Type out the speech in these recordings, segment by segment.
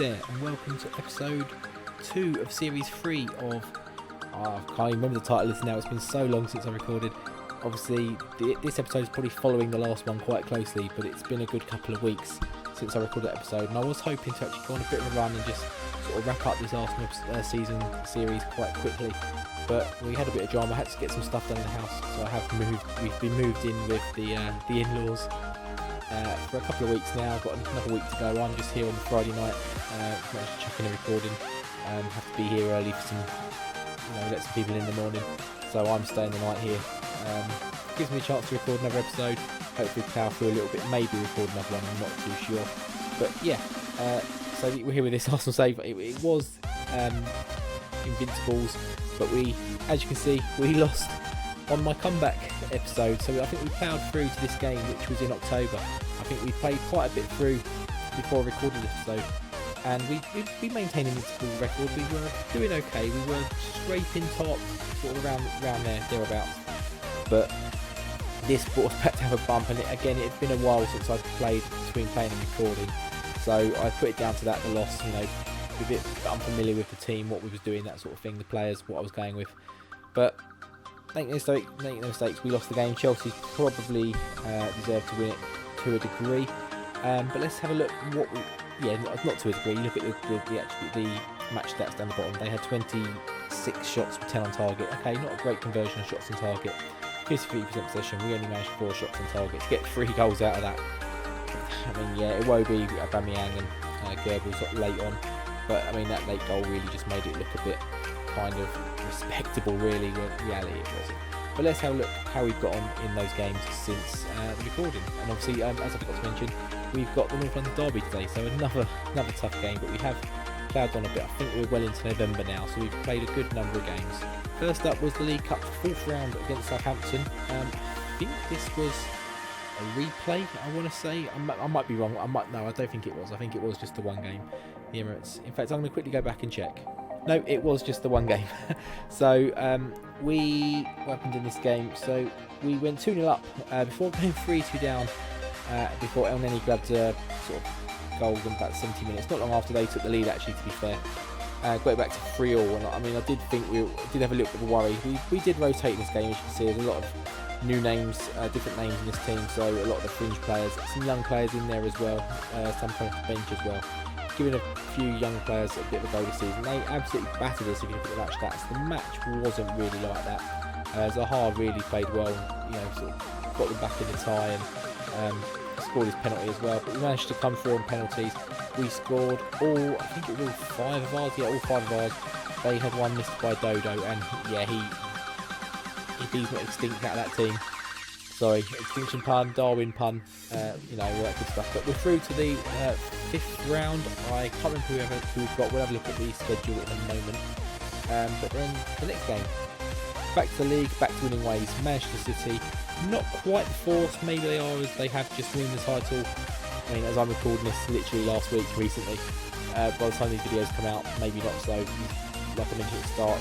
there, and welcome to episode 2 of series 3 of... I can't even remember the title is now, it's been so long since I recorded. Obviously, this episode is probably following the last one quite closely, but it's been a good couple of weeks since I recorded that episode, and I was hoping to actually go on a bit of a run and just sort of wrap up this Arsenal season series quite quickly. But we had a bit of drama, I had to get some stuff done in the house, so I have moved. We've been moved in with the in-laws for a couple of weeks now. I've got another week to go. I'm just here on the Friday night, managed to chuck in a recording. Have to be here early for some, let some people in the morning. So I'm staying the night here. Gives me a chance to record another episode. Hopefully plough through a little bit, maybe record another one. I'm not too sure. But yeah, so we're here with this Arsenal save. It was Invincibles, but as you can see, we lost on my comeback episode. So I think we ploughed through to this game, which was in October. I think we played quite a bit through before I recorded this episode, and we maintained an Invincible record. We were doing okay. We were scraping top, sort of around there, thereabouts. But this brought us back to have a bump, and it had been a while since I'd played between playing and recording. So I put it down to that, the loss, a bit unfamiliar with the team, what we was doing, that sort of thing, the players, what I was going with. But make no mistakes, we lost the game. Chelsea probably deserved to win it to a degree. But let's have a look. Not to a degree. Look at the match stats down the bottom. They had 26 shots with 10 on target. Okay, not a great conversion of shots on target. 53% possession. We only managed 4 shots on target to get 3 goals out of that. Iwobi, Aubameyang and Goebbels late on. But that late goal really just made it look a bit kind of respectable, really, when in reality it wasn't. But let's have a look how we've got on in those games since the recording. And obviously, as I forgot to mention, we've got the North London Derby today, so another tough game. But we have ploughed on a bit. I think we're well into November now, so we've played a good number of games. First up was the League Cup 4th round against Southampton. I think this was a replay, I want to say. I might be wrong. No, I don't think it was. I think it was just the one game. The Emirates. In fact, I'm going to quickly go back and check. No, it was just the one game. So, what happened in this game? So, we went 2-0 up before going 3-2 down, before El Neni grabbed a sort of goal in about 70 minutes. Not long after they took the lead, actually, to be fair. Got it back to 3-3. And I did think we did have a little bit of a worry. We did rotate in this game, as you can see. There's a lot of new names, different names in this team. So, a lot of the fringe players, some young players in there as well, some coming off the bench as well. Giving a few young players a bit of a go this season. They absolutely battered us if you look at the match stats. The match wasn't really like that. Zaha really played well, and, sort of got them back in the tie and scored his penalty as well. But we managed to come through on penalties. We scored I think it was all 5 of ours. Yeah, all 5 of ours. They had one missed by Dodo, and he's not extinct out of that team. Sorry, extinction pun, Darwin pun, all that good stuff. But we're through to the 5th round. I can't remember who we've got. We'll have a look at the schedule in a moment. But then the next game, back to the league, back to winning ways. Manchester City, not quite the force maybe they are, as they have just won the title. As I'm recording this literally last week, recently. By the time these videos come out, maybe not so. Like I mentioned at the start,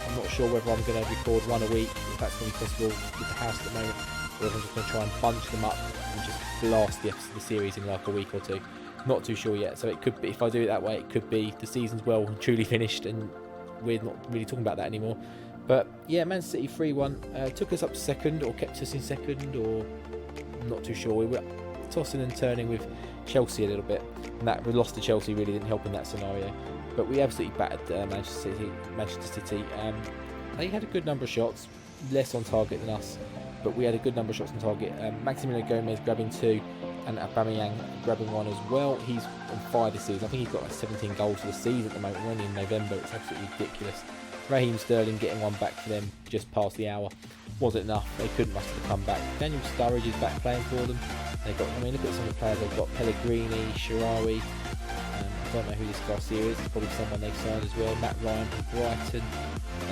I'm not sure whether I'm going to record one a week, if that's going to be possible with the house at the moment, or if I'm just going to try and bunch them up and just blast the series in like a week or two. Not too sure yet. So it could be, if I do it that way, it could be the season's well and truly finished, and we're not really talking about that anymore. But yeah, Man City 3-1 took us up to second, or kept us in second, or I'm not too sure. We were tossing and turning with Chelsea a little bit, and that we lost to Chelsea really didn't help in that scenario. But we absolutely battered Manchester City. They had a good number of shots, less on target than us, but we had a good number of shots on target. Maximiliano Gomez grabbing 2, and Aubameyang grabbing 1 as well. He's on fire this season. I think he's got like 17 goals for the season at the moment. We're only in November. It's absolutely ridiculous. Raheem Sterling getting 1 back for them just past the hour. Wasn't enough. They couldn't muster the comeback. Daniel Sturridge is back playing for them. Look at some of the players they've got. Pellegrini, Sharawi. I don't know who this Garcia is. It's probably someone they've signed as well. Matt Ryan from Brighton.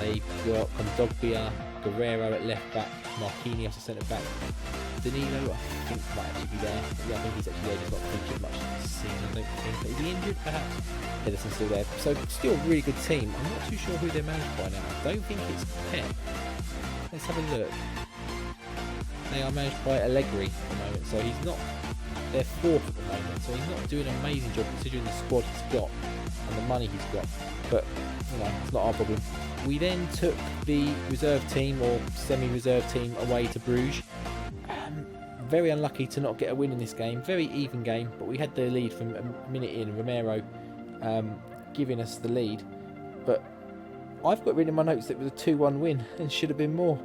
They've got Kondogbia, Guerrero at left back, Marquinhos at centre back. Danilo, I think, might actually be there. Yeah, I think he's actually there. He's not featured much this season. I don't think. Is he injured, perhaps? Henderson's still there. So, still a really good team. I'm not too sure who they're managed by now. I don't think it's Pep. Let's have a look. They are managed by Allegri at the moment, so he's not they're fourth at the moment, so he's not doing an amazing job considering the squad he's got and the money he's got. But you know, it's not our problem. We then took the reserve team or semi-reserve team away to Bruges. Very unlucky to not get a win in this game. Very even game, but we had the lead from a minute in. Romero giving us the lead, but I've got written in my notes that it was a 2-1 win and should have been more.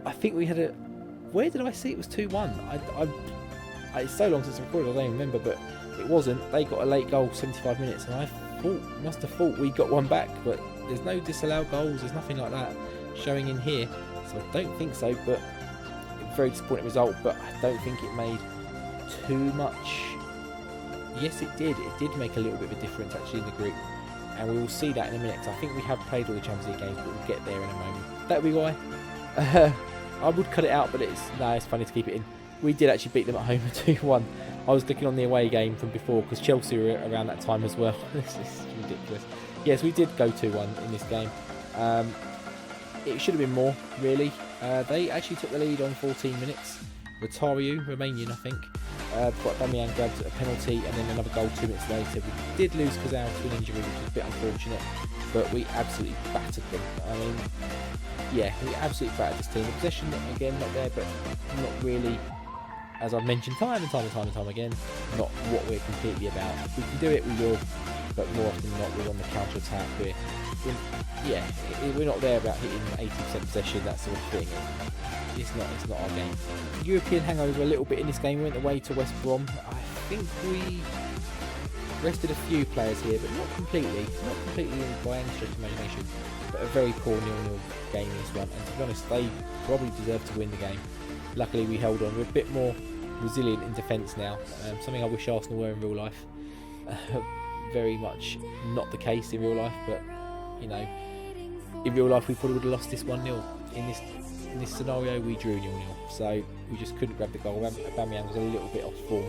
I think we had a... Where did I see it was 2-1? It's so long since I recorded, I don't even remember, but it wasn't. They got a late goal, 75 minutes, and I must have thought we got one back, but there's no disallowed goals, there's nothing like that showing in here, so I don't think so. But very disappointing result, but I don't think it made too much. Yes, it did make a little bit of a difference actually in the group, and we will see that in a minute, because I think we have played all the Champions League games, but we'll get there in a moment. That'll be why. I would cut it out, but it's funny to keep it in. We did actually beat them at home 2-1. I was looking on the away game from before, because Chelsea were around that time as well. This is ridiculous. Yes, we did go 2-1 in this game. It should have been more, really. They actually took the lead on 14 minutes. Romanian, I think. Damian grabbed a penalty and then another goal 2 minutes later. We did lose Kazal to an injury, which was a bit unfortunate, but we absolutely battered them. I mean, yeah, we absolutely battered this team. The possession, again, not there, but not really, as I've mentioned time and time again, not what we're completely about. If we can do it, we will, but more often than not, we're on the counter-attack. We're not there about hitting 80% possession, that sort of thing. It's not our game. European hangover a little bit in this game. We went away to West Brom. I think we rested a few players here, but not completely by any stretch of imagination. But a very poor 0-0 game in this one, and to be honest, they probably deserved to win the game. Luckily we held on. We're a bit more resilient in defence now, something I wish Arsenal were in real life. Very much not the case in real life, but you know, in real life we probably would have lost this 1-0. In this scenario we drew 0-0, so we just couldn't grab the goal. Aubameyang was a little bit off form.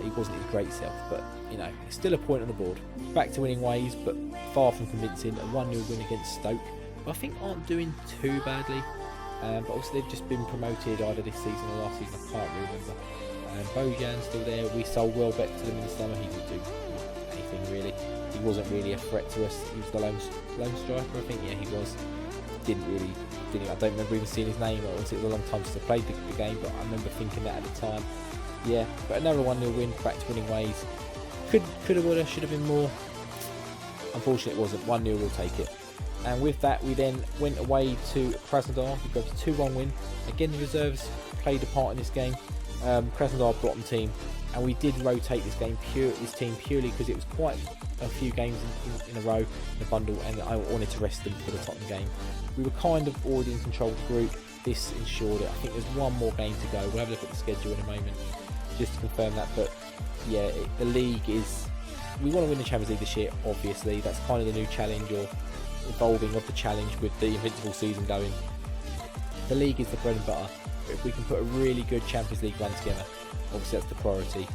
He wasn't his great self, but you know, still a point on the board. Back to winning ways, but far from convincing. A 1-0 win against Stoke, who I think aren't doing too badly, but also they've just been promoted either this season or last season, I can't really remember. Bojan's still there. We sold Welbeck to them in the summer. He didn't do anything really. He wasn't really a threat to us. He was the lone striker, I think. Yeah, he was. I don't remember even seeing his name. It was a long time since I played the game, but I remember thinking that at the time. Yeah, but another 1-0 win, back to winning ways. Could have, would have, should have been more. Unfortunately it wasn't. 1-0, we'll take it. And with that we then went away to Krasnodar. We got a 2-1 win. Again, the reserves played a part in this game. Krasnodar bottom team, and we did rotate this team purely because it was quite a few games in a row in a bundle, and I wanted to rest them for the Tottenham game. We were kind of already in control of the group. This ensured it. I think there's one more game to go. We'll have a look at the schedule in a moment just to confirm that, but yeah, the league is... We want to win the Champions League this year, obviously. That's kind of the new challenge, or evolving of the challenge with the Invincible season going. The league is the bread and butter, but if we can put a really good Champions League run together, obviously that's the priority,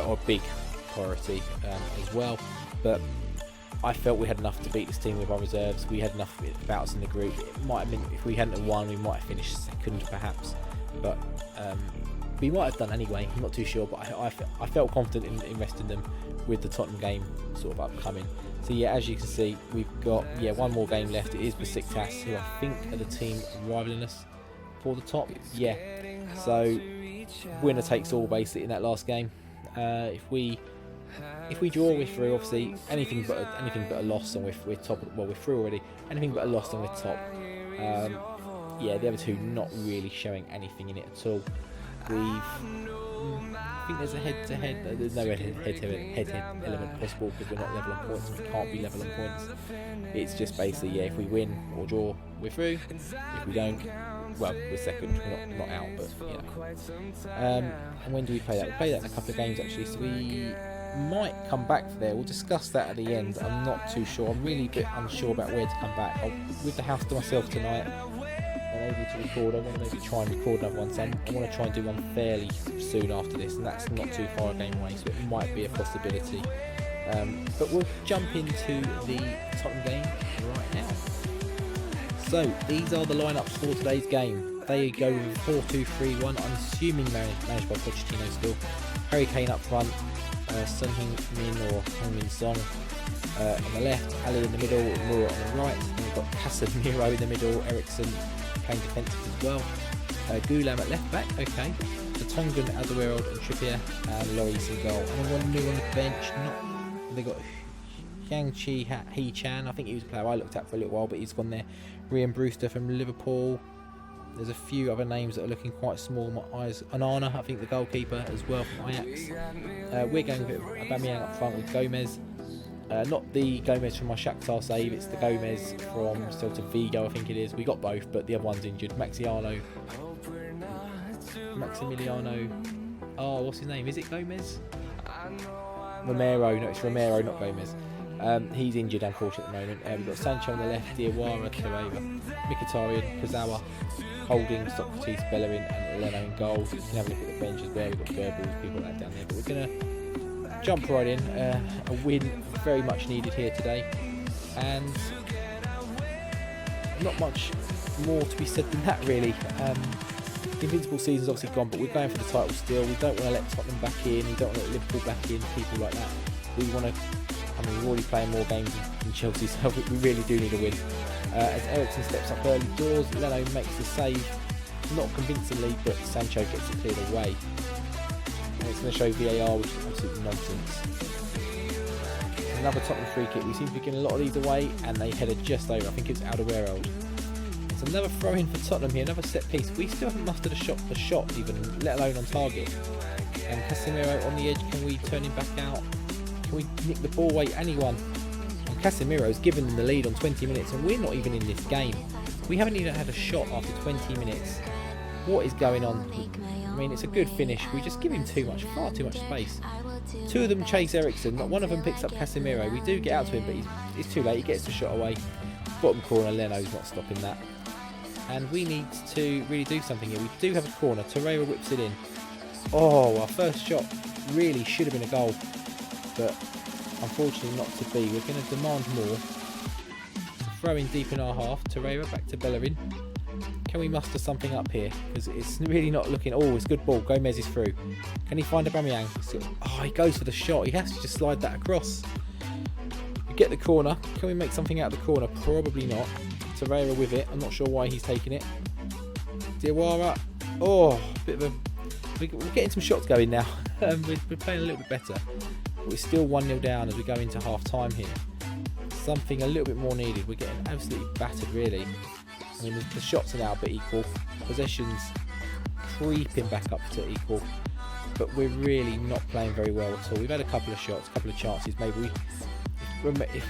or a big priority as well. But I felt we had enough to beat this team with our reserves. We had enough about us in the group. It might have been, if we hadn't won, we might have finished second perhaps, but we might have done anyway. I'm not too sure, but I felt confident in resting them with the Tottenham game sort of upcoming. So yeah, as you can see, we've got one more game left. It is Besiktas, who I think are the team rivaling us for the top. Yeah, so winner takes all basically in that last game. If we draw, we're through. Obviously, anything but a loss, and we're top. Well, we're through already. Anything but a loss, and we're top. Yeah, the other two not really showing anything in it at all. I think there's a head-to-head. There's no head-to-head element possible because we're not level on points. We can't be level on points. It's just basically, if we win or draw, we're through. If we don't, well, we're second. We're not out, but and when do we play that? We play that in a couple of games actually, so we might come back there. We'll discuss that at the end. I'm not too sure. I'm really a bit unsure about where to come back. With the house to myself tonight, I'm able to record. I want to maybe try and record another one. So I want to try and do one fairly soon after this, and that's not too far a game away, so it might be a possibility. But we'll jump into the Tottenham game right now. So these are the lineups for today's game. They go with 4-2-3-1. I'm assuming managed by Pochettino still. Harry Kane up front, Son Heung-min or Heung-min Song on the left, Ali in the middle, Moura on the right. And we've got Casemiro in the middle, Eriksen playing defensive as well. Gulam at left back, okay. Tongan, Alderweireld and Trippier, and Lloris in goal. And one new on the bench, they got Yang Chi Hee Chan. I think he was a player I looked at for a little while, but he's gone there. Ryan Brewster from Liverpool. There's a few other names that are looking quite small. My eyes, Onana, I think the goalkeeper as well from Ajax. We're going with Aubameyang up front with Gomez. Not the Gomez from my Shakhtar save, it's the Gomez from Celta Vigo, I think it is. We got both, but the other one's injured. Maximiliano. Oh, what's his name? Is it Gomez? Romero. No, it's Romero, not Gomez. He's injured, unfortunately, at the moment. We've got Sancho on the left, Diawara, Torreira, Mkhitaryan, Kurzawa, Holding, Socrates, Bellerin, and Leno in goal. You can have a look at the bench as well. We've got Goebbels, people like that down there. But we're going to jump right in. A win very much needed here today. And not much more to be said than that, really. The Invincible season's obviously gone, but we're going for the title still. We don't want to let Tottenham back in. We don't want to let Liverpool back in, people like that. We want to, I mean, we're already playing more games than Chelsea, so we really do need a win. As Eriksen steps up early doors, Leno makes the save, not convincingly, but Sancho gets it cleared away. And it's going to show VAR, which is absolutely nonsense. Another Tottenham free kick. We seem to be getting a lot of these away, and they headed just over. I think it's Alderweireld. It's another throw in for Tottenham here, another set piece. We still haven't mustered a shot even, let alone on target. And Casemiro on the edge, can we turn him back out? Can we nick the ball away? Anyone? And Casemiro's given them the lead on 20 minutes, and we're not even in this game. We haven't even had a shot after 20 minutes. What is going on? I mean, it's a good finish. We just give him far too much space. Two of them chase Eriksen, not one of them picks up Casemiro. We do get out to him, but it's too late. He gets the shot away. Bottom corner, Leno's not stopping that. And we need to really do something here. We do have a corner. Torreira whips it in. Oh, our first shot really should have been a goal, but unfortunately not to be. We're going to demand more. Throw in deep in our half. Torreira back to Bellerin. Can we muster something up here? Because it's really not looking... Oh, it's a good ball. Gomez is through. Can he find Aubameyang? Oh, he goes for the shot. He has to just slide that across. We get the corner. Can we make something out of the corner? Probably not. Torreira with it. I'm not sure why he's taking it. Diawara. Oh, bit of a... We're getting some shots going now. We're playing a little bit better. But we're still 1-0 down as we go into half time here. Something a little bit more needed. We're getting absolutely battered, really. I mean, the shots are now a bit equal. Possessions creeping back up to equal. But we're really not playing very well at all. We've had a couple of shots, a couple of chances. Maybe if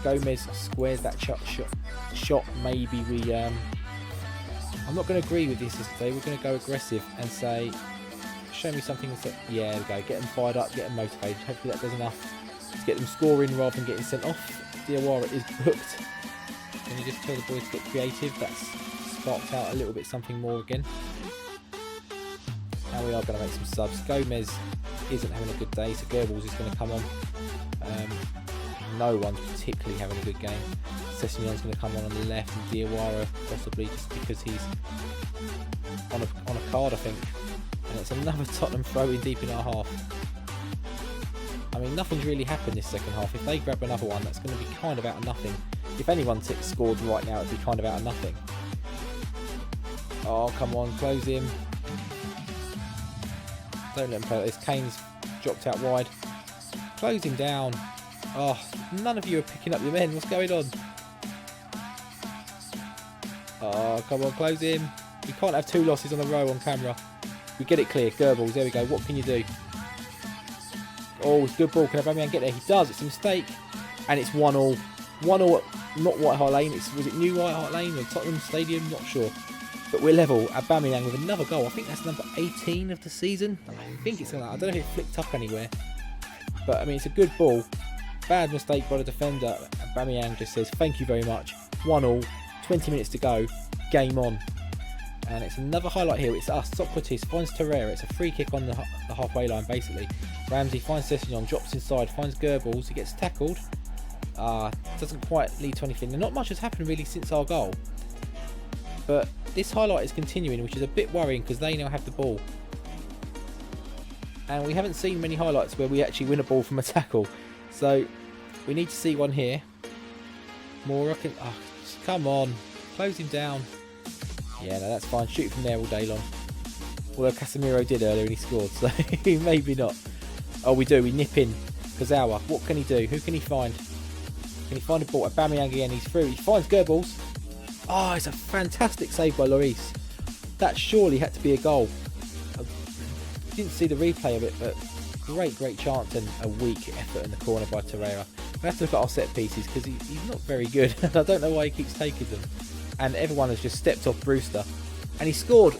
Gomez squares that shot, maybe we... I'm not going to agree with this today. We're going to go aggressive and say, show me something. Yeah, there we go. Get them fired up, get them motivated. Hopefully that does enough to get them scoring rather than getting sent off. Diawara is booked. Can you just tell the boys to get creative? That's sparked out a little bit something more again. Now we are going to make some subs. Gomez isn't having a good day, so Goebbels is going to come on. No one's particularly having a good game. Sessegnon's going to come on the left, and Diawara possibly just because he's on a card, I think. And it's another Tottenham throw in deep in our half. I mean, nothing's really happened this second half. If they grab another one, that's going to be kind of out of nothing. If anyone scored right now, it'd be kind of out of nothing. Oh, come on, close him. Don't let him play like this. Kane's dropped out wide. Close him down. Oh, none of you are picking up your men. What's going on? Oh, come on, close him. We can't have two losses on the row on camera. We get it clear. Goebbels, there we go. What can you do? Oh, it's a good ball. Can Aubameyang get there? He does. It's a mistake. And it's 1-1. 1-1 at not White Hart Lane. Was it New White Hart Lane or Tottenham Stadium? Not sure. But we're level. Aubameyang with another goal. I think that's number 18 of the season. I think it's like that. I don't know if it flicked up anywhere. But, I mean, it's a good ball. Bad mistake by the defender. Aubameyang just says, thank you very much. 1-1. 20 minutes to go. Game on. And it's another highlight here. It's us. Socrates finds Torreira. It's a free kick on the halfway line, basically. Ramsey finds Sessegnon, drops inside, finds Goebbels. He gets tackled. Doesn't quite lead to anything. And not much has happened really since our goal. But this highlight is continuing, which is a bit worrying because they now have the ball. and we haven't seen many highlights where we actually win a ball from a tackle. So we need to see one here. More, oh, come on, close him down. Yeah, no, that's fine. Shoot from there all day long. Although Casemiro did earlier and he scored, so maybe not. Oh, we do. We nip in. Kazawa, what can he do? Who can he find? Can he find a ball? Aubameyang again. He's through. He finds Goebbels. Oh, it's a fantastic save by Lloris. That surely had to be a goal. I didn't see the replay of it, but great chance and a weak effort in the corner by Torreira. We have to look at our set pieces because he's not very good. I don't know why he keeps taking them. And everyone has just stepped off Brewster. And he scored.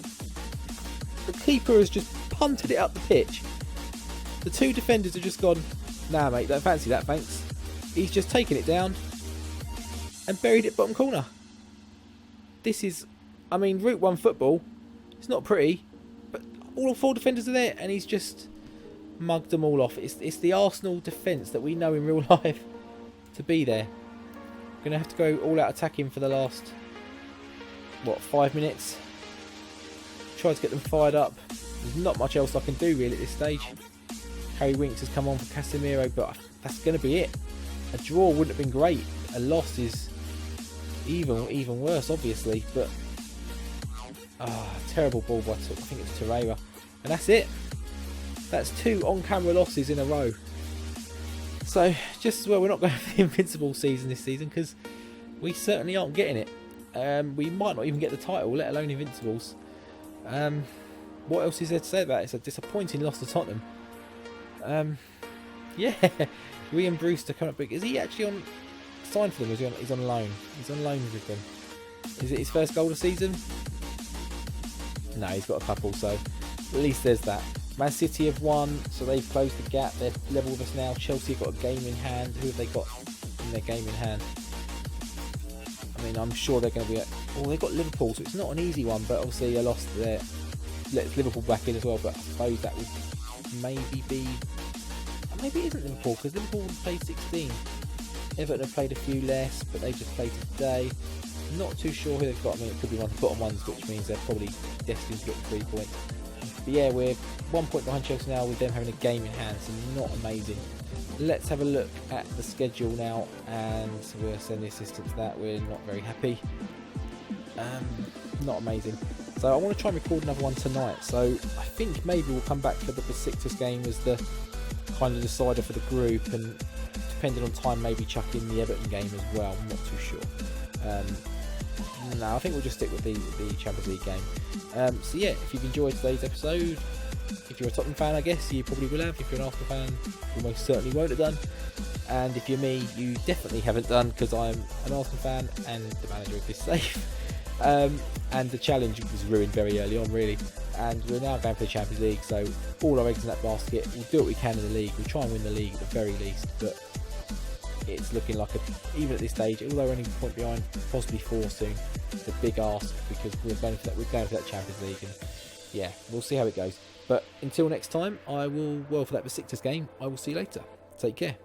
The keeper has just punted it up the pitch. The two defenders have just gone, nah mate, don't fancy that, thanks. He's just taken it down and buried it bottom corner. This is, I mean, Route 1 football. It's not pretty, but all four defenders are there and he's just mugged them all off. It's the Arsenal defence that we know in real life to be there. Going to have to go all out attacking for the last, what, 5 minutes? Try to get them fired up. There's not much else I can do really at this stage. Harry Winks has come on for Casemiro, but that's going to be it. A draw wouldn't have been great. A loss is even worse, obviously. But terrible ball by, I think it's Torreira, and that's it. That's 2 on-camera losses in a row. So just as well we're not going for the invincible season this season, because we certainly aren't getting it. We might not even get the title, let alone invincibles. What else is there to say about it? It's a disappointing loss to Tottenham. Yeah, Ryan Brewster coming up big. Is he actually on signed for them? Or is he he's on loan? He's on loan with them. Is it his first goal of the season? No, he's got a couple, so at least there's that. Man City have won, so they've closed the gap. They're level with us now. Chelsea have got a game in hand. Who have they got in their game in hand? I mean, I'm sure they're going to be at... Oh, they've got Liverpool, so it's not an easy one, but obviously a loss there lets Liverpool back in as well, but I suppose that would maybe be... Maybe it isn't Liverpool, because Liverpool played 16. Everton have played a few less, but they've just played today. Not too sure who they've got. I mean, it could be one of the bottom ones, which means they're probably destined to get 3 points. But yeah, we're 1 point behind Chelsea now with them having a game in hand, so not amazing. Let's have a look at the schedule now, and we'll send the assistant to that. We're not very happy. Not amazing. So I want to try and record another one tonight. So I think maybe we'll come back for the Besiktas game as the kind of decider for the group, and depending on time, maybe chuck in the Everton game as well. I'm not too sure. No, I think we'll just stick with the Champions League game. So yeah, if you've enjoyed today's episode, if you're a Tottenham fan, I guess you probably will have. If you're an Arsenal fan, you most certainly won't have done. And if you're me, you definitely haven't done, because I'm an Arsenal fan and the manager of this safe. And the challenge was ruined very early on, really. And we're now going for the Champions League, so all our eggs in that basket. We'll do what we can in the league. We'll try and win the league at the very least, but it's looking like, even at this stage, although we're only a point behind, possibly 4 soon, it's a big ask, because we're going for that Champions League, and yeah, we'll see how it goes. But until next time, for that Besiktas game, I will see you later. Take care.